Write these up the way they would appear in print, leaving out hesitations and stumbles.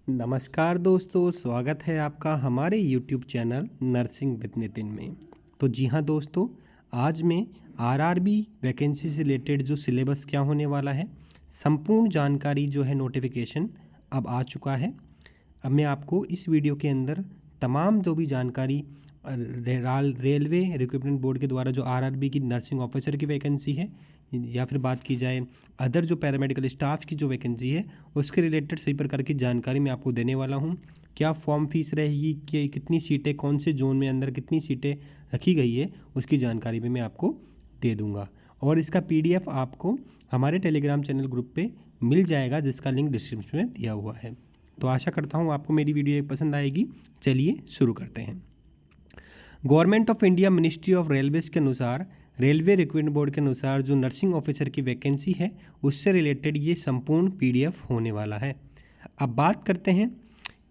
नमस्कार दोस्तों, स्वागत है आपका हमारे YouTube channel nursing with Nitin में। तो जी हाँ दोस्तों, आज मैं आरआरबी वैकेंसी से रिलेटेड जो सिलेबस क्या होने वाला है, संपूर्ण जानकारी जो है नोटिफिकेशन अब आ चुका है। अब मैं आपको इस वीडियो के अंदर तमाम जो भी जानकारी रेलवे रिक्रूटमेंट बोर्ड के द्वारा जो आरआरबी की नर्सिंग ऑफिसर की वैकेंसी है, या फिर बात की जाए अदर जो पैरामेडिकल स्टाफ की जो वैकेंसी है उसके रिलेटेड सभी प्रकार की जानकारी मैं आपको देने वाला हूं। क्या फॉर्म फीस रहेगी, कि कितनी सीटें, कौन से जोन में अंदर कितनी सीटें रखी गई है, उसकी जानकारी भी मैं आपको दे दूंगा। और इसका PDF आपको हमारे टेलीग्राम चैनल ग्रुप पे मिल जाएगा, जिसका लिंक डिस्क्रिप्शन में दिया हुआ है। तो आशा करता हूँ आपको मेरी वीडियो पसंद आएगी। चलिए शुरू करते हैं। Government of India ministry of railways के अनुसार, रेलवे रिक्रूटमेंट बोर्ड के अनुसार जो नर्सिंग ऑफिसर की वैकेंसी है उससे रिलेटेड ये संपूर्ण PDF होने वाला है। अब बात करते हैं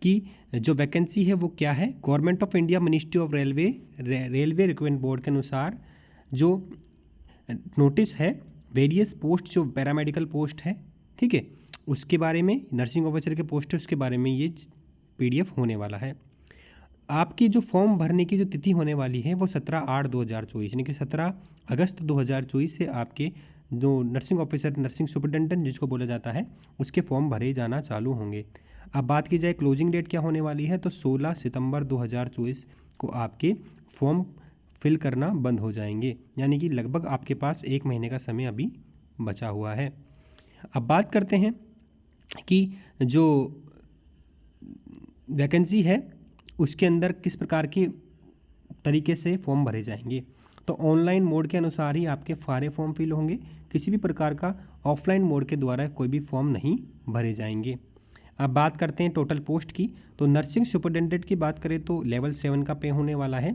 कि जो वैकेंसी है वो क्या है। Government of India ministry of railway recruitment board के अनुसार जो नोटिस है, वेरियस पोस्ट जो पैरामेडिकल पोस्ट है, ठीक है, उसके बारे में, नर्सिंग ऑफिसर के पोस्ट है उसके बारे में ये PDF होने वाला है। आपकी जो फॉर्म भरने की जो तिथि होने वाली है वो 17/8/2024 यानी कि 17 अगस्त 2024 से आपके जो नर्सिंग ऑफिसर, नर्सिंग सुपरिटेंडेंट जिसको बोला जाता है, उसके फॉर्म भरे जाना चालू होंगे। अब बात की जाए क्लोजिंग डेट क्या होने वाली है, तो 16 सितंबर 2024 को आपके फॉर्म फिल करना बंद हो जाएंगे, यानी कि लगभग आपके पास 1 महीने का समय अभी बचा हुआ है। अब बात करते हैं कि जो वैकेंसी है उसके अंदर किस प्रकार के तरीके से फॉर्म भरे जाएंगे। तो ऑनलाइन मोड के अनुसार ही आपके सारे फॉर्म फिल होंगे, किसी भी प्रकार का ऑफलाइन मोड के द्वारा कोई भी फॉर्म नहीं भरे जाएंगे। अब बात करते हैं टोटल पोस्ट की। तो नर्सिंग सुपरिटेंडेंट की बात करें तो लेवल 7 का पे होने वाला है।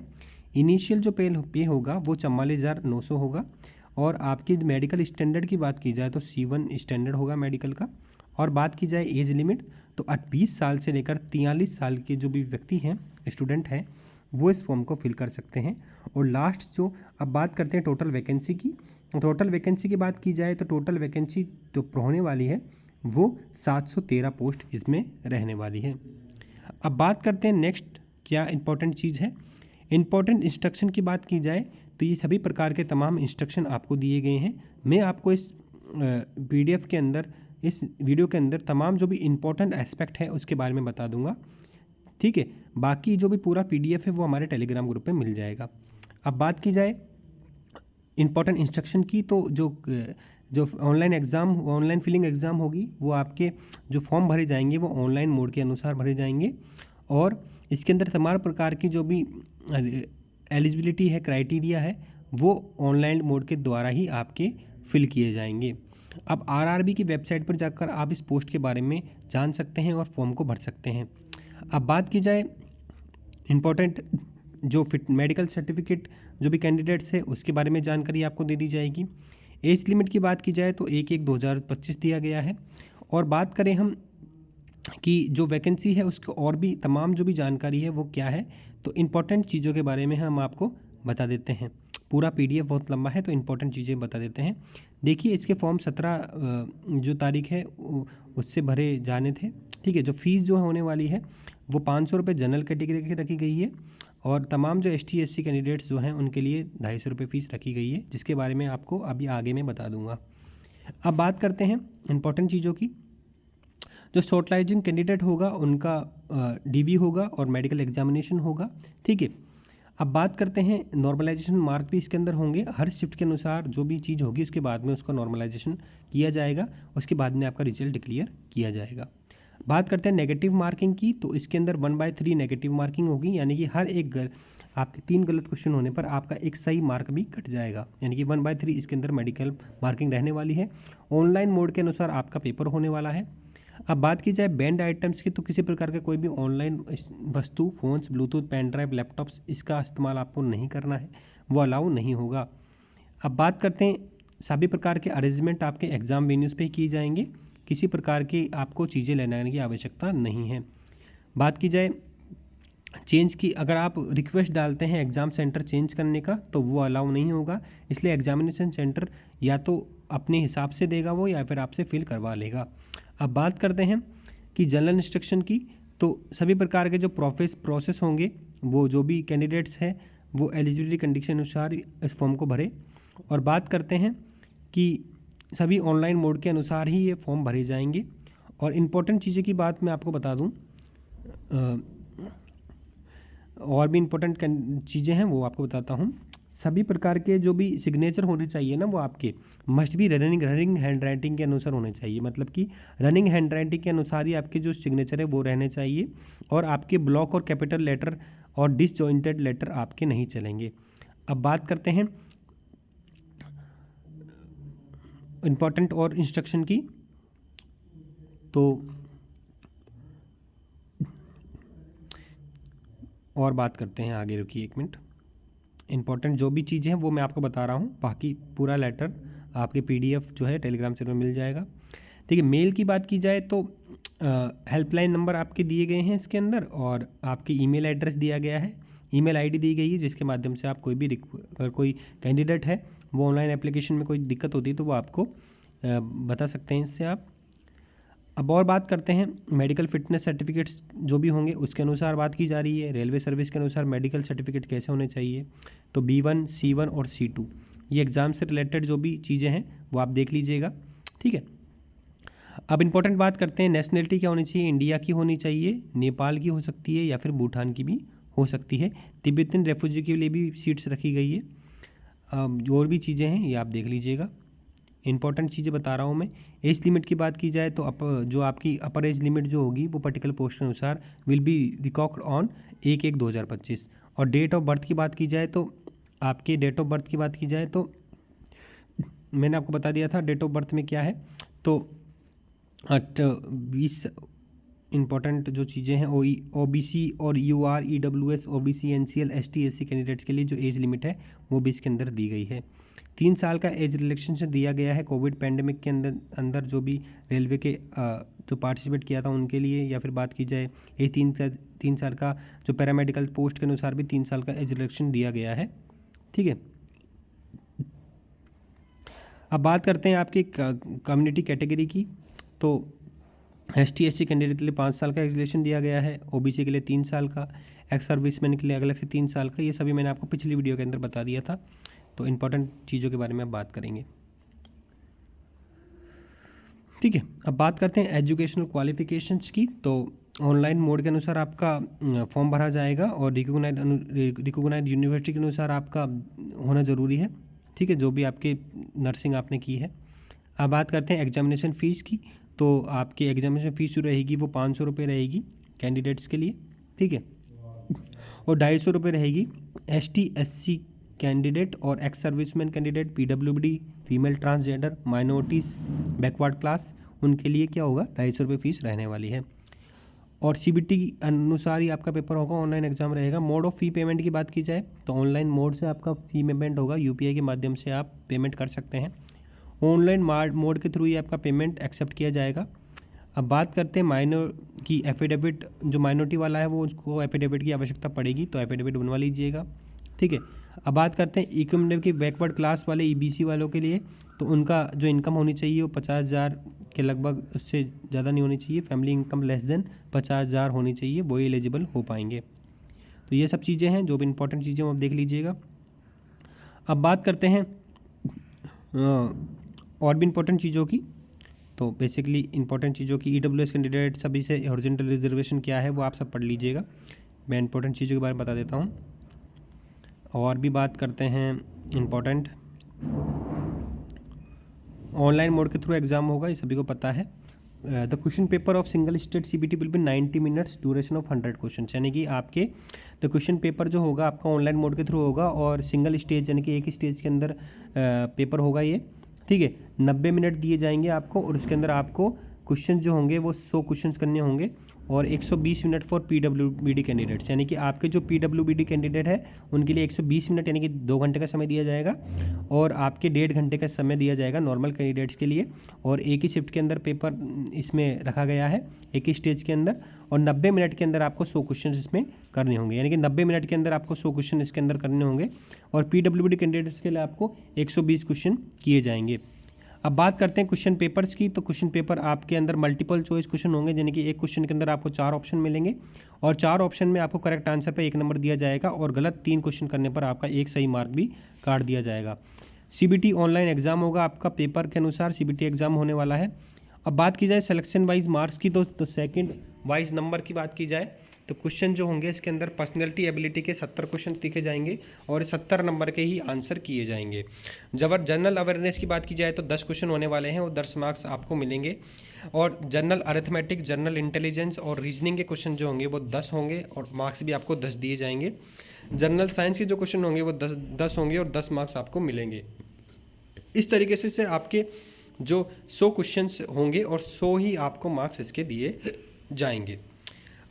इनिशियल जो पे होगा वो 44,900 होगा। और आपकी मेडिकल स्टैंडर्ड की बात की जाए तो C1 स्टैंडर्ड होगा मेडिकल का। और बात की जाए एज लिमिट, तो 20 साल से लेकर 43 साल के जो भी व्यक्ति हैं, स्टूडेंट हैं, वो इस फॉर्म को फिल कर सकते हैं। और लास्ट जो, अब बात करते हैं टोटल वैकेंसी की। टोटल वैकेंसी की बात की जाए तो टोटल वैकेंसी जो होने वाली है वो 713 पोस्ट इसमें रहने वाली है। अब बात करते हैं नेक्स्ट क्या इंपॉर्टेंट चीज़ है। इंपॉर्टेंट इंस्ट्रक्शन की बात की जाए तो ये सभी प्रकार के तमाम इंस्ट्रक्शन आपको दिए गए हैं। मैं आपको इस PDF के अंदर, इस वीडियो के अंदर तमाम जो भी इम्पोर्टेंट एस्पेक्ट है उसके बारे में बता दूंगा, ठीक है। बाकी जो भी पूरा PDF है वो हमारे टेलीग्राम ग्रुप पे मिल जाएगा। अब बात की जाए इम्पोर्टेंट इंस्ट्रक्शन की, तो जो online exam, online filling exam होगी, वो आपके जो फॉर्म भरे जाएंगे वो ऑनलाइन मोड के अनुसार भरे जाएंगे। और इसके अंदर तमाम प्रकार की जो भी एलिजिबिलिटी है, क्राइटेरिया है, वो ऑनलाइन मोड के द्वारा ही आपके फिल किए जाएंगे। अब आरआरबी की वेबसाइट पर जाकर आप इस पोस्ट के बारे में जान सकते हैं और फॉर्म को भर सकते हैं। अब बात की जाए इम्पोर्टेंट जो फिट मेडिकल सर्टिफिकेट जो भी कैंडिडेट्स है उसके बारे में जानकारी आपको दे दी जाएगी। एज लिमिट की बात की जाए तो 1/1/2025 दिया गया है। और बात करें हम कि जो वैकेंसी है उसको और भी तमाम जो भी जानकारी है वो क्या है, तो इम्पोर्टेंट चीज़ों के बारे में हम आपको बता देते हैं। पूरा PDF बहुत लंबा है तो इम्पोर्टेंट चीज़ें बता देते हैं। देखिए, इसके फॉर्म 17 जो तारीख है उससे भरे जाने थे, ठीक है। जो फीस जो होने वाली है वो 500 रुपये जनरल कैटेगरी की रखी गई है। और तमाम जो ST SC कैंडिडेट्स जो हैं उनके लिए 250 रुपये फ़ीस रखी गई है, जिसके बारे में आपको अभी आगे मैं बता दूंगा। अब बात करते हैं इम्पोर्टेंट चीज़ों की। जो शॉर्टलाइजिंग कैंडिडेट होगा उनका DV होगा और मेडिकल एग्जामिनेशन होगा, ठीक है। अब बात करते हैं नॉर्मलाइजेशन मार्क भी इसके अंदर होंगे। हर शिफ्ट के अनुसार जो भी चीज़ होगी उसके बाद में उसका नॉर्मलाइजेशन किया जाएगा, उसके बाद में आपका रिजल्ट डिक्लेयर किया जाएगा। बात करते हैं नेगेटिव मार्किंग की, तो इसके अंदर 1/3 नेगेटिव मार्किंग होगी, यानी कि हर एक आपके 3 गलत क्वेश्चन होने पर आपका एक सही मार्क भी कट जाएगा, यानी कि 1/3 इसके अंदर मेडिकल मार्किंग रहने वाली है। ऑनलाइन मोड के अनुसार आपका पेपर होने वाला है। अब बात की जाए बैंड आइटम्स की, तो किसी प्रकार का कोई भी ऑनलाइन वस्तु, phones, bluetooth, pen drive, laptops, इसका इस्तेमाल आपको नहीं करना है, वो अलाउ नहीं होगा। अब बात करते हैं सभी प्रकार के अरेंजमेंट आपके एग्ज़ाम वेन्यूज़ पे किए जाएंगे, किसी प्रकार की आपको चीज़ें लेने की आवश्यकता नहीं है। बात की जाए चेंज की, अगर आप रिक्वेस्ट डालते हैं एग्ज़ाम सेंटर चेंज करने का तो वो अलाउ नहीं होगा, इसलिए एग्जामिनेशन सेंटर या तो अपने हिसाब से देगा वो, या फिर आपसे फिल करवा लेगा। अब बात करते हैं कि जनरल इंस्ट्रक्शन की, तो सभी प्रकार के जो प्रोसेस होंगे वो जो भी कैंडिडेट्स हैं वो एलिजिबिलिटी कंडीशन अनुसार इस फॉर्म को भरें। और बात करते हैं कि सभी ऑनलाइन मोड के अनुसार ही ये फॉर्म भरे जाएंगे। और इम्पोर्टेंट चीज़ें की बात मैं आपको बता दूं, और भी इम्पोर्टेंट चीज़ें हैं वो आपको बताता हूँ। सभी प्रकार के जो भी सिग्नेचर होने चाहिए ना वो आपके मस्ट भी रनिंग हैंड राइटिंग के अनुसार होने चाहिए, मतलब कि रनिंग हैंड राइटिंग के अनुसार ही आपके जो सिग्नेचर है वो रहने चाहिए। और आपके ब्लॉक और कैपिटल लेटर और डिसजॉइंटेड लेटर आपके नहीं चलेंगे। अब बात करते हैं इम्पोर्टेंट और इंस्ट्रक्शन की, तो और बात करते हैं आगे, रुकिए एक मिनट। इम्पोर्टेंट जो भी चीज़ें हैं वो मैं आपको बता रहा हूँ, बाकी पूरा लेटर आपके PDF जो है टेलीग्राम सर्वर में मिल जाएगा। ठीक है, मेल की बात की जाए तो हेल्पलाइन नंबर आपके दिए गए हैं इसके अंदर, और आपकी ईमेल एड्रेस दिया गया है, ईमेल आईडी दी गई है, जिसके माध्यम से आप कोई भी अगर कोई कैंडिडेट है वो ऑनलाइन एप्लीकेशन में कोई दिक्कत होती है तो वो आपको बता सकते हैं इससे आप। अब और बात करते हैं मेडिकल फिटनेस सर्टिफिकेट्स जो भी होंगे उसके अनुसार बात की जा रही है। रेलवे सर्विस के अनुसार मेडिकल सर्टिफिकेट कैसे होने चाहिए, तो B1, C1 और C2, ये एग्ज़ाम से रिलेटेड जो भी चीज़ें हैं वो आप देख लीजिएगा। ठीक है, अब इम्पोर्टेंट बात करते हैं नेशनलिटी क्या होनी चाहिए। इंडिया की होनी चाहिए, नेपाल की हो सकती है, या फिर भूटान की भी हो सकती है। तिब्बतन रेफ्यूजी के लिए भी सीट्स रखी गई है। और भी चीज़ें हैं ये आप देख लीजिएगा। इंपॉर्टेंट चीज़ें बता रहा हूँ मैं। एज लिमिट की बात की जाए तो जो आपकी अपर एज लिमिट जो होगी वो पर्टिकुलर पोस्ट के अनुसार विल बी रिकॉग्ड ऑन 1/1/2025। और डेट ऑफ बर्थ की बात की जाए तो आपके डेट ऑफ बर्थ की बात की जाए तो मैंने आपको बता दिया था डेट ऑफ बर्थ में क्या है। तो 20 इंपॉर्टेंट जो चीज़ें हैं OBC और UR EWS OBC NCL ST SC candidates के लिए जो एज लिमिट है वो भी इसके अंदर दी गई है। 3 साल का एज रिलैक्सेशन दिया गया है कोविड पैंडेमिक के अंदर जो भी रेलवे के जो पार्टिसिपेट किया था उनके लिए। या फिर बात की जाए ये 3 साल का जो पैरामेडिकल पोस्ट के अनुसार भी 3 साल का एज रिलैक्सेशन दिया गया है। ठीक है, अब बात करते हैं आपकी कम्युनिटी कैटेगरी की। तो ST SC कैंडिडेट के लिए 5 साल का एज रिलैक्सेशन दिया गया है, OBC के लिए 3 साल का, एक्स सर्विसमैन के लिए अलग से 3 साल का। ये सभी मैंने आपको पिछली वीडियो के अंदर बता दिया था। तो इंपॉर्टेंट चीज़ों के बारे में अब बात करेंगे। ठीक है, अब बात करते हैं एजुकेशनल क्वालिफिकेशंस की। तो ऑनलाइन मोड के अनुसार आपका फॉर्म भरा जाएगा और रिकॉग्नाइज्ड यूनिवर्सिटी के अनुसार आपका होना ज़रूरी है। ठीक है, जो भी आपके नर्सिंग आपने की है। अब बात करते हैं एग्जामिनेशन फ़ीस की। तो आपकी एग्जामिनेशन फ़ीस जो रहेगी वो 500 रुपये रहेगी कैंडिडेट्स के लिए। ठीक है, और 250 रुपये रहेगी ST SC कैंडिडेट और ex serviceman candidate, PWD, female transgender, minorities, backward class, उनके लिए क्या होगा 250 रुपये फ़ीस रहने वाली है। और CBT अनुसार ही आपका पेपर होगा, ऑनलाइन एग्जाम रहेगा। मोड ऑफ फ़ी पेमेंट की बात की जाए तो ऑनलाइन मोड से आपका फ़ी पेमेंट होगा, UPI के माध्यम से आप पेमेंट कर सकते हैं। ऑनलाइन मोड के थ्रू ही आपका पेमेंट एक्सेप्ट किया जाएगा। अब बात करते हैं माइनर की एफिडेविट, जो माइनॉरिटी वाला है वो उसको एफिडेविट की आवश्यकता पड़ेगी, तो एफिडेविट बनवा लीजिएगा। ठीक है, अब बात करते हैं इकोनॉमिक की बैकवर्ड क्लास वाले EBC वालों के लिए। तो उनका जो इनकम होनी चाहिए वो 50,000 के लगभग, उससे ज़्यादा नहीं होनी चाहिए। फैमिली इनकम लेस देन 50,000 होनी चाहिए, वो एलिजिबल हो पाएंगे। तो ये सब चीज़ें हैं जो भी इंपॉर्टेंट चीज़ें आप देख लीजिएगा। अब बात करते हैं और भी इंपॉर्टेंट चीज़ों की। तो बेसिकली इंपॉर्टेंट चीज़ों की EWS कैंडिडेट सभी से हॉरिजॉन्टल रिजर्वेशन क्या है वो आप सब पढ़ लीजिएगा। मैं इंपॉर्टेंट चीज़ों के बारे में बता देता हूँ। और भी बात करते हैं इंपॉर्टेंट, ऑनलाइन मोड के थ्रू एग्जाम होगा, ये सभी को पता है। The question paper of single state CBT will be 90 minutes, duration of 100 question. यानी कि आपके द क्वेश्चन पेपर जो होगा आपका ऑनलाइन मोड के थ्रू होगा और सिंगल स्टेज यानी कि एक ही स्टेज के अंदर पेपर होगा ये। ठीक है, 90 मिनट दिए जाएंगे आपको और उसके अंदर आपको क्वेश्चन जो होंगे वो 100 क्वेश्चन करने होंगे। और 120 मिनट फॉर PWBD कैंडिडेट्स, यानी कि आपके जो PWBD कैंडिडेट है उनके लिए 120 मिनट यानी कि 2 घंटे का समय दिया जाएगा और आपके 1.5 घंटे का समय दिया जाएगा नॉर्मल कैंडिडेट्स के लिए। और एक ही शिफ्ट के अंदर पेपर इसमें रखा गया है, एक ही स्टेज के अंदर। और 90 मिनट के अंदर आपको 100 क्वेश्चन इसमें करने होंगे, यानी कि 90 मिनट के अंदर आपको 100 क्वेश्चन इसके अंदर करने होंगे। और PWBD कैंडिडेट्स के लिए आपको 120 क्वेश्चन किए जाएंगे। अब बात करते हैं क्वेश्चन पेपर्स की। तो क्वेश्चन पेपर आपके अंदर मल्टीपल चॉइस क्वेश्चन होंगे, यानी कि एक क्वेश्चन के अंदर आपको 4 ऑप्शन मिलेंगे और 4 ऑप्शन में आपको करेक्ट आंसर पे 1 नंबर दिया जाएगा और गलत 3 क्वेश्चन करने पर आपका 1 सही मार्क भी काट दिया जाएगा। सीबीटी ऑनलाइन एग्जाम होगा आपका, पेपर के अनुसार सीबीटी एग्जाम होने वाला है। अब बात की जाए सिलेक्शन वाइज मार्क्स की, तो सेकंड वाइज नंबर की बात की जाए तो क्वेश्चन जो होंगे इसके अंदर पर्सनैलिटी एबिलिटी के 70 क्वेश्चन लिखे जाएंगे और 70 नंबर के ही आंसर किए जाएंगे। जब जनरल अवेयरनेस की बात की जाए तो 10 क्वेश्चन होने वाले हैं और 10 मार्क्स आपको मिलेंगे। और जनरल अरिथमेटिक, जनरल इंटेलिजेंस और रीजनिंग के क्वेश्चन जो होंगे वो 10 होंगे और मार्क्स भी आपको 10 दिए जाएंगे। जनरल साइंस के जो क्वेश्चन होंगे वो 10 होंगे और 10 मार्क्स आपको मिलेंगे। इस तरीके से आपके जो 100 क्वेश्चंस होंगे और 100 ही आपको मार्क्स इसके दिए जाएंगे।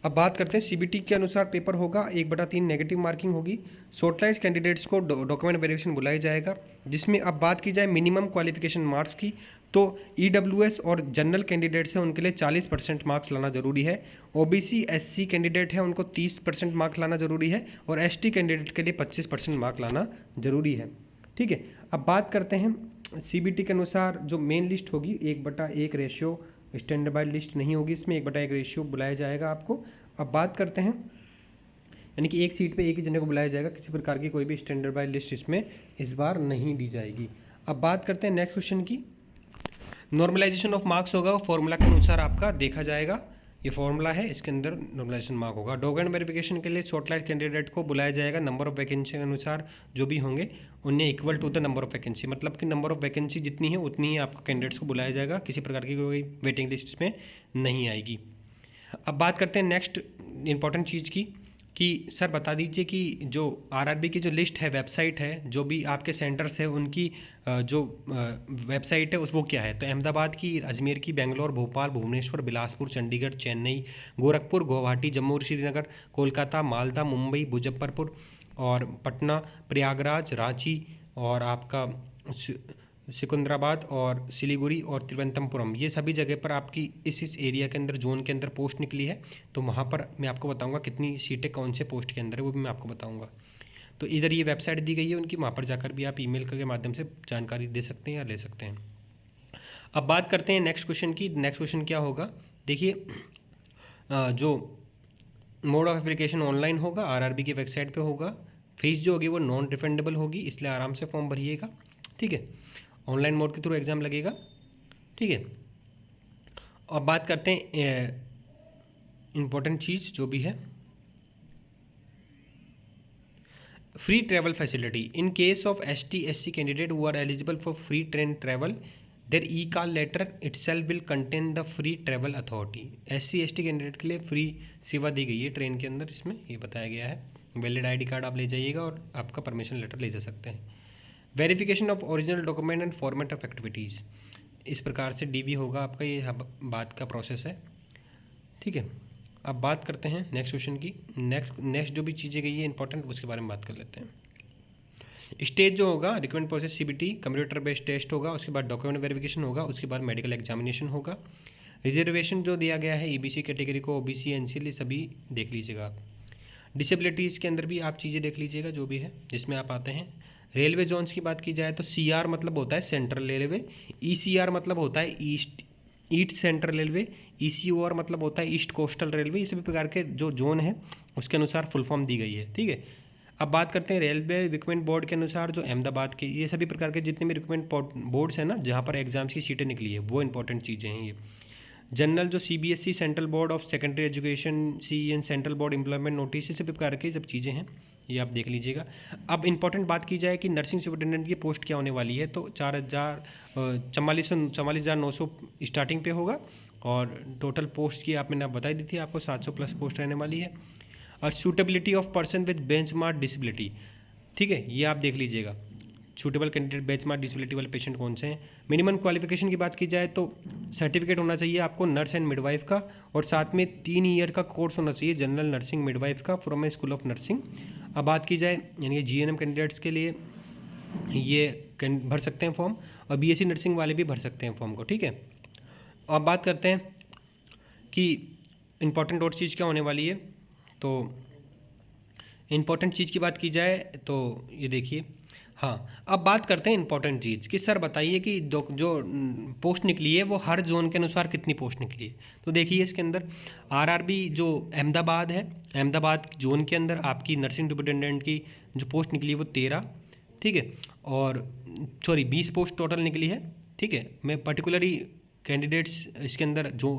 अब बात करते हैं सीबीटी के अनुसार पेपर होगा 1/3 नेगेटिव मार्किंग होगी। शॉर्टलिस्ट कैंडिडेट्स को डॉक्यूमेंट वेरिफिकेशन बुलाया जाएगा, जिसमें अब बात की जाए मिनिमम क्वालिफिकेशन मार्क्स की तो ईडब्ल्यूएस और जनरल कैंडिडेट्स हैं उनके लिए 40% मार्क्स लाना जरूरी है। ओबीसी एससी कैंडिडेट है उनको 30% मार्क्स लाना जरूरी है और एसटी कैंडिडेट के लिए 25% मार्क लाना जरूरी है। ठीक है, अब बात करते हैं सीबीटी के अनुसार जो मेन लिस्ट होगी 1/1 रेशियो, स्टैंडर्ड बाय लिस्ट नहीं होगी, इसमें 1/1 रेशियो बुलाया जाएगा आपको। अब बात करते हैं यानी कि एक सीट पे एक ही जने को बुलाया जाएगा, किसी प्रकार की कोई भी स्टैंडर्ड बाय लिस्ट इसमें इस बार नहीं दी जाएगी। अब बात करते हैं नेक्स्ट क्वेश्चन की। नॉर्मलाइजेशन ऑफ मार्क्स होगा, फॉर्मूला के अनुसार आपका देखा जाएगा, ये फॉर्मूला है, इसके अंदर नॉर्मलाइजेशन मार्क होगा। डॉक्यूमेंट वेरिफिकेशन के लिए शॉर्टलिस्ट कैंडिडेट को बुलाया जाएगा, नंबर ऑफ वैकेंसी के अनुसार जो भी होंगे उन्हें equal to the number of vacancy, मतलब कि नंबर ऑफ वैकेंसी जितनी है उतनी ही आपको कैंडिडेट्स को बुलाया जाएगा, किसी प्रकार की कोई वेटिंग लिस्ट में नहीं आएगी। अब बात करते हैं नेक्स्ट इंपॉर्टेंट चीज़ की कि सर बता दीजिए कि जो आरआरबी की जो लिस्ट है, वेबसाइट है, जो भी आपके सेंटर्स है उनकी जो वेबसाइट है उस वो क्या है। तो अहमदाबाद की, अजमेर की, बेंगलोर, भोपाल, भुवनेश्वर, बिलासपुर, चंडीगढ़, चेन्नई, गोरखपुर, गुवाहाटी, जम्मू और श्रीनगर, कोलकाता, मालदा, मुंबई, मुजफ्फरपुर और पटना, प्रयागराज, रांची और आपका सिकंदराबाद और सिलीगुड़ी और तिरुवनंतपुरम, ये सभी जगह पर आपकी इस एरिया के अंदर, जोन के अंदर पोस्ट निकली है। तो वहाँ पर मैं आपको बताऊंगा कितनी सीटें कौन से पोस्ट के अंदर है, वो भी मैं आपको बताऊंगा। तो इधर ये वेबसाइट दी गई है उनकी, वहाँ पर जाकर भी आप ईमेल के माध्यम से जानकारी दे सकते हैं या ले सकते हैं। अब बात करते हैं नेक्स्ट क्वेश्चन की। नेक्स्ट क्वेश्चन क्या होगा, देखिए जो मोड ऑफ एप्लीकेशन ऑनलाइन होगा, आरआरबी की वेबसाइट पे होगा। फीस जो होगी वो नॉन रिफंडेबल होगी, इसलिए आराम से फॉर्म भरिएगा। ठीक है, ऑनलाइन मोड के थ्रू एग्ज़ाम लगेगा। ठीक है, अब बात करते हैं इम्पोर्टेंट चीज़ जो भी है, free travel facility in case of ST/SC candidate who are eligible for free train travel, there e call letter itself will contain the free travel authority. SC/ST candidate के लिए फ्री सेवा दी गई है ट्रेन के अंदर, इसमें ये बताया गया है। वैलिड ID कार्ड आप ले जाइएगा और आपका परमिशन लेटर ले जा सकते हैं। Verification of original document and format of activities, इस प्रकार से DV होगा आपका, ये बात का प्रोसेस है। ठीक है, अब बात करते हैं नेक्स्ट क्वेश्चन की। नेक्स्ट जो भी चीज़ें गई है इंपॉर्टेंट, उसके बारे में बात कर लेते हैं। स्टेज जो होगा, requirement process CBT, computer based test होगा, उसके बाद डॉक्यूमेंट वेरिफिकेशन होगा, उसके बाद मेडिकल एग्जामिनेशन होगा। रिजर्वेशन जो दिया गया है EBC कैटेगरी को, OBC NCL सभी देख लीजिएगा आप। डिसेबिलिटीज़ के अंदर भी आप चीज़ें देख लीजिएगा जो भी है, जिसमें आप आते हैं। रेलवे जोन्स की बात की जाए तो CR मतलब होता है सेंट्रल रेलवे, ECR मतलब होता है ईस्ट सेंट्रल रेलवे, ECOR मतलब होता है ईस्ट कोस्टल रेलवे। ये सभी प्रकार के जो जोन है उसके अनुसार फुल फॉर्म दी गई है। ठीक है, अब बात करते हैं रेलवे रिक्रूटमेंट बोर्ड के अनुसार जो अहमदाबाद के, ये सभी प्रकार के जितने भी रिक्रूटमेंट बोर्ड्स हैं ना, जहाँ पर एग्जाम्स की सीटें निकली है, वो इंपॉर्टेंट चीज़ें हैं ये। जनरल जो CBSE central board of secondary education, CEN central board employment notice, सभी प्रकार की सब चीज़ें हैं, ये आप देख लीजिएगा। अब इंपॉर्टेंट बात की जाए कि नर्सिंग सुपरिटेंडेंट की पोस्ट क्या होने वाली है, तो 44,900 स्टार्टिंग पे होगा और टोटल पोस्ट की आप मैंने बताई दी थी आपको 700 प्लस पोस्ट रहने वाली है। और suitability of person with benchmark disability, ठीक है, ये आप देख लीजिएगा। सूटेबल कैंडिडेट बेंचमार्क डिसेबिलिटी वाले पेशेंट कौन से हैं। मिनिमम क्वालिफिकेशन की बात की जाए तो सर्टिफिकेट होना चाहिए आपको नर्स एंड मिडवाइफ का, और साथ में 3 ईयर का कोर्स होना चाहिए जनरल नर्सिंग मिडवाइफ का from A school of nursing. अब बात की जाए यानी कि GNM कैंडिडेट्स के लिए ये भर सकते हैं फॉर्म, और BSc नर्सिंग वाले भी भर सकते हैं फॉर्म को। ठीक है, अब बात करते हैं कि इम्पॉर्टेंट और चीज़ क्या होने वाली है। तो इम्पॉर्टेंट चीज़ की बात की जाए तो ये देखिए, हाँ, अब बात करते हैं इंपॉर्टेंट चीज़ कि सर बताइए कि जो पोस्ट निकली है वो हर जोन के अनुसार कितनी पोस्ट निकली है। तो देखिए इसके अंदर आरआरबी जो अहमदाबाद है, अहमदाबाद जोन के अंदर आपकी नर्सिंग सुपरिटेंडेंट की जो पोस्ट निकली है वो 13, ठीक है, और सॉरी 20 पोस्ट टोटल निकली है, ठीक है। मैं पर्टिकुलरली कैंडिडेट्स इसके अंदर जो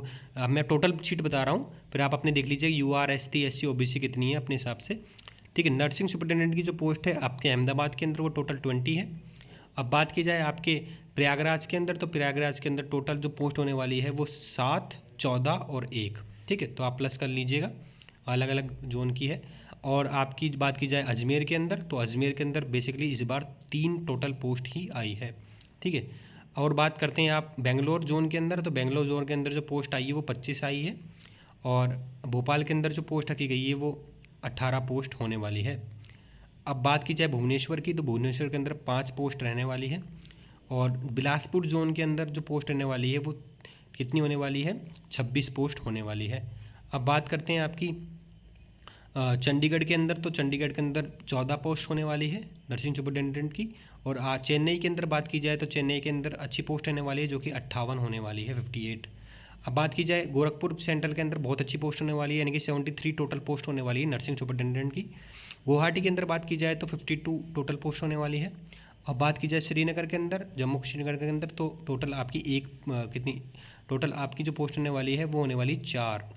मैं टोटल शीट बता रहा हूँ, फिर आप अपने देख लीजिए यूआर एसटी एससी ओबीसी कितनी है अपने हिसाब से, ठीक है। नर्सिंग सुपरिटेंडेंट की जो पोस्ट है आपके अहमदाबाद के अंदर वो टोटल 20 है। अब बात की जाए आपके प्रयागराज के अंदर, तो प्रयागराज के अंदर टोटल जो पोस्ट होने वाली है वो 7, 14 और 1, ठीक है। तो आप प्लस कर लीजिएगा, अलग अलग जोन की है। और आपकी बात की जाए अजमेर के अंदर, तो अजमेर के अंदर बेसिकली इस बार 3 टोटल पोस्ट ही आई है, ठीक है। और बात करते हैं आप बेंगलोर जोन के अंदर, तो बेंगलोर जोन के अंदर जो पोस्ट आई है वो 25 आई है। और भोपाल के अंदर जो पोस्ट रखी गई है वो 18 पोस्ट होने वाली है। अब बात की जाए भुवनेश्वर की, तो भुवनेश्वर के अंदर 5 पोस्ट रहने वाली है। और बिलासपुर जोन के अंदर जो पोस्ट रहने वाली है वो कितनी होने वाली है, 26 पोस्ट होने वाली है। अब बात करते हैं आपकी चंडीगढ़ के अंदर, तो चंडीगढ़ के अंदर 14 पोस्ट होने वाली है नर्सिंग सुपरिटेंडेंट की। और चेन्नई के अंदर बात की जाए तो चेन्नई के अंदर अच्छी पोस्ट रहने वाली है जो कि 58 होने वाली है, 58। अब बात की जाए गोरखपुर सेंट्रल के अंदर बहुत अच्छी पोस्ट होने वाली है, यानी कि 73 टोटल पोस्ट होने वाली है नर्सिंग सुपरिटेंडेंट की। गुवाहाटी के अंदर बात की जाए तो 52 टोटल पोस्ट होने वाली है। अब बात की जाए श्रीनगर के अंदर, जम्मू श्रीनगर के अंदर, तो टोटल आपकी कितनी टोटल आपकी जो पोस्ट होने वाली है वो होने वाली 4।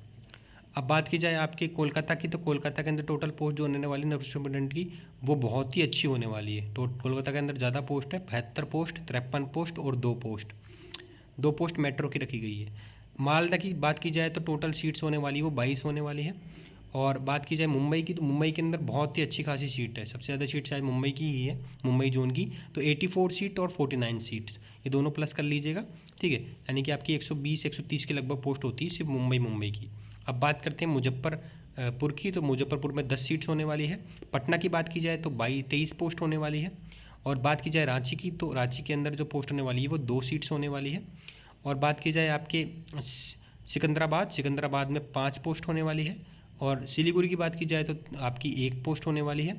अब बात की जाए आपके कोलकाता की, तो कोलकाता के अंदर टोटल पोस्ट जो होने वाली नर्सिंग सुपरिटेंडेंट की वो बहुत ही अच्छी होने वाली है। तो कोलकाता के अंदर ज़्यादा पोस्ट है, 72 पोस्ट, 53 पोस्ट और 2 पोस्ट मेट्रो की रखी गई है। मालदा की बात की जाए तो टोटल सीट्स होने वाली है वो 22 होने वाली है। और बात की जाए मुंबई की, तो मुंबई के अंदर बहुत ही अच्छी खासी सीट है, सबसे ज़्यादा सीट शायद मुंबई की ही है, मुंबई जोन की। तो 84 सीट और 49 सीट्स, ये दोनों प्लस कर लीजिएगा, ठीक है। यानी कि आपकी 120 130 के लगभग पोस्ट होती है सिर्फ मुंबई की। अब बात करते हैं मुजफ्फरपुर की, तो मुजफ्फरपुर में 10 सीट्स होने वाली है। पटना की बात की जाए तो 23 पोस्ट होने वाली है। और बात की जाए रांची की, तो रांची के अंदर जो पोस्ट होने वाली है वो 2 सीट्स होने वाली है। और बात की जाए आपके सिकंदराबाद में 5 पोस्ट होने वाली है। और सिलीगुड़ी की बात की जाए तो आपकी 1 पोस्ट होने वाली है।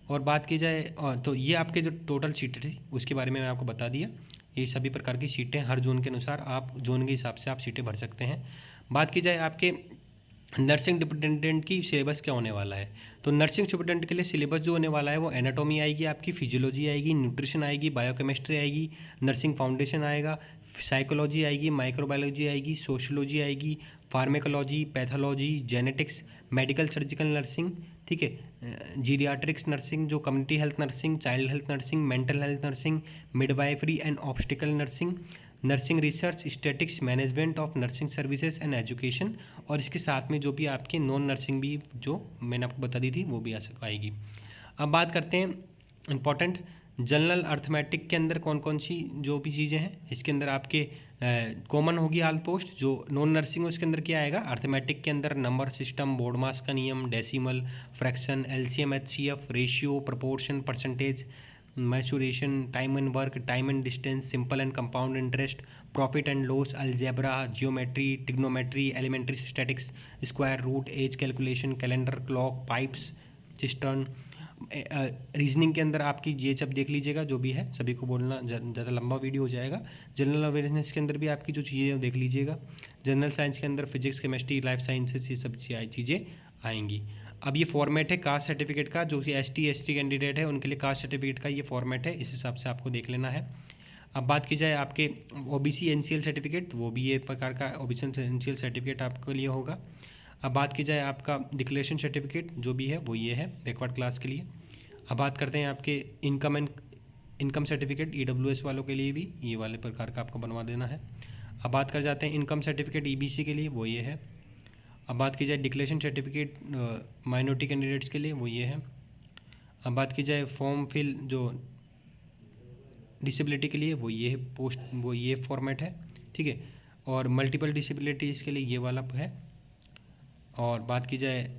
और बात की जाए तो ये आपके जो टोटल सीटें थी उसके बारे में मैंने आपको बता दिया। ये सभी प्रकार की सीटें हर जोन के अनुसार आप जोन के हिसाब से आप सीटें भर सकते हैं। बात की जाए आपके नर्सिंग सुपरिटेंडेंट की सिलेबस क्या होने वाला है, तो नर्सिंग सुपरिटेंडेंट के लिए सिलेबस जो होने वाला है वो एनाटॉमी आएगी, आपकी फिजियोलॉजी आएगी, न्यूट्रिशन आएगी, बायोकेमिस्ट्री आएगी, नर्सिंग फाउंडेशन आएगा, साइकोलॉजी आएगी, माइक्रोबायोलॉजी आएगी, सोशियोलॉजी आएगी, pharmacology, pathology, genetics, medical surgical nursing, ठीक है, जीरियाट्रिक्स नर्सिंग, जो community health nursing, child health nursing, mental health nursing, midwifery and obstacle nursing, nursing research, statics, management of nursing services and education. और इसके साथ में जो भी आपके नॉन नर्सिंग भी जो मैंने आपको बता दी थी वो भी आएगी। अब बात करते हैं इंपॉर्टेंट जनरल अर्थमेटिक के अंदर कौन कौन सी जो भी चीज़ें हैं। इसके अंदर आपके कॉमन होगी ऑल पोस्ट, जो नॉन नर्सिंग उसके अंदर क्या आएगा, अर्थमेटिक के अंदर नंबर सिस्टम, बोर्डमास का नियम, decimal, fraction, LCM, HCF, ratio, proportion, percentage, mensuration, time and work, time and distance, simple and compound interest, profit and loss, algebra, geometry, trigonometry, elementary statistics, square root, age calculation, calendar, clock, pipes, cistern. Reasoning के अंदर आपकी ये सब देख लीजिएगा, जो भी है सभी को बोलना ज़्यादा लंबा वीडियो हो जाएगा। जनरल अवेयरनेस के अंदर भी आपकी जो चीज़ें देख लीजिएगा। जनरल साइंस के अंदर फिजिक्स, केमिस्ट्री, लाइफ साइंसेस, ये सब चीज़ें आएंगी। अब ये फॉर्मेट है कास्ट सर्टिफिकेट का, जो कि एसटी कैंडिडेट है उनके लिए कास्ट सर्टिफिकेट का ये फॉर्मेट है, इस हिसाब से आपको देख लेना है। अब बात की जाए आपके ओबीसी एनसीएल सर्टिफिकेट, वो भी एक प्रकार का ओबीसी एनसीएल सर्टिफिकेट आपके लिए होगा। अब बात की जाए आपका डिक्लेरेशन सर्टिफिकेट जो भी है वो ये है बैकवर्ड क्लास के लिए। अब बात करते हैं आपके इनकम सर्टिफिकेट ईडब्ल्यूएस वालों के लिए भी ये वाले प्रकार का आपको बनवा देना है। अब बात कर जाते हैं इनकम सर्टिफिकेट ईबीसी के लिए, वो ये है। अब बात की जाए डिक्लेरेशन सर्टिफिकेट माइनॉरिटी कैंडिडेट्स के लिए, वो ये है। अब बात की जाए फॉर्म फिल जो डिसेबिलिटी के लिए, वो ये फॉर्मेट है, ठीक है। और मल्टीपल डिसेबिलिटीज़ के लिए ये वाला है। और बात की जाए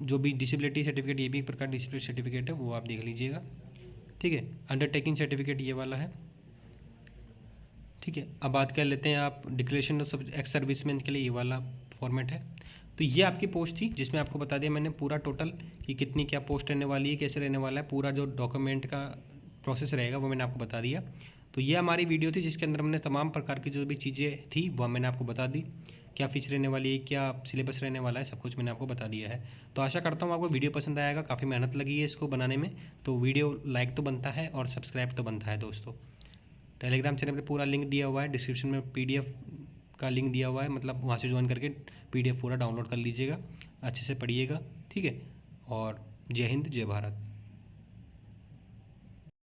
जो भी डिसेबिलिटी सर्टिफिकेट, ये भी एक प्रकार डिसेबिलिटी सर्टिफिकेट है, वो आप देख लीजिएगा, ठीक है। अंडरटेकिंग सर्टिफिकेट ये वाला है, ठीक है। अब बात कर लेते हैं आप डिक्लेरेशन ऑफ एक्स सर्विसमैन के लिए, ये वाला फॉर्मेट है। तो ये आपकी पोस्ट थी जिसमें आपको बता दिया मैंने पूरा टोटल कि कितनी क्या पोस्ट रहने वाली है, कैसे रहने वाला है, पूरा जो डॉक्यूमेंट का प्रोसेस रहेगा वो मैंने आपको बता दिया। तो ये हमारी वीडियो थी जिसके अंदर हमने तमाम प्रकार की जो भी चीज़ें थी वो मैंने आपको बता दी, क्या फीस रहने वाली है, क्या सिलेबस रहने वाला है, सब कुछ मैंने आपको बता दिया है। तो आशा करता हूँ आपको वीडियो पसंद आएगा, काफ़ी मेहनत लगी है इसको बनाने में, तो वीडियो लाइक तो बनता है और सब्सक्राइब तो बनता है दोस्तों। टेलीग्राम चैनल पे पूरा लिंक दिया हुआ है, डिस्क्रिप्शन में पीडीएफ का लिंक दिया हुआ है, मतलब वहाँ से ज्वाइन करके पीडीएफ पूरा डाउनलोड कर लीजिएगा, अच्छे से पढ़िएगा, ठीक है। और जय हिंद, जय भारत।